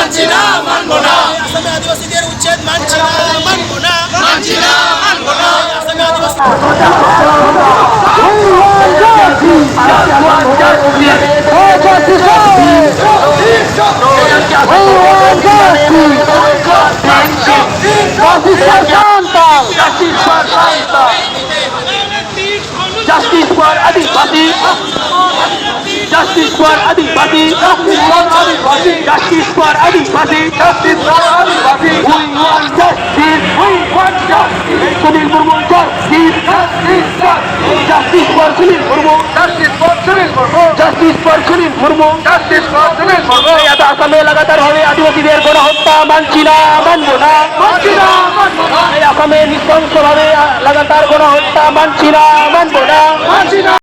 মানছি না, মানবো না। আসামে আদিবাসীদের উচ্ছেদ মানছি না, মানবো না, মানছি না, মানবো না। আসামে আদিবাসী Justice for Adivasi. Justice for Adivasi. Justice for Adivasi. Justice for Adivasi. Justice for Adivasi. We want justice. We want justice. Sunil Murmu justice. Justice. Justice for Sunil Murmu. Justice for Sunil Murmu. Justice for Sunil Murmu. Justice for Sunil Murmu. এটা আসামে লাগাতার ভাবে আদিবাসীদের গণহত্যা মানছি না, মানবো না, মানছি না, মানবো না। আসামে নৃশংসভাবে লাগাতার গণহত্যা মানছি না, মানবো না, মানছি না।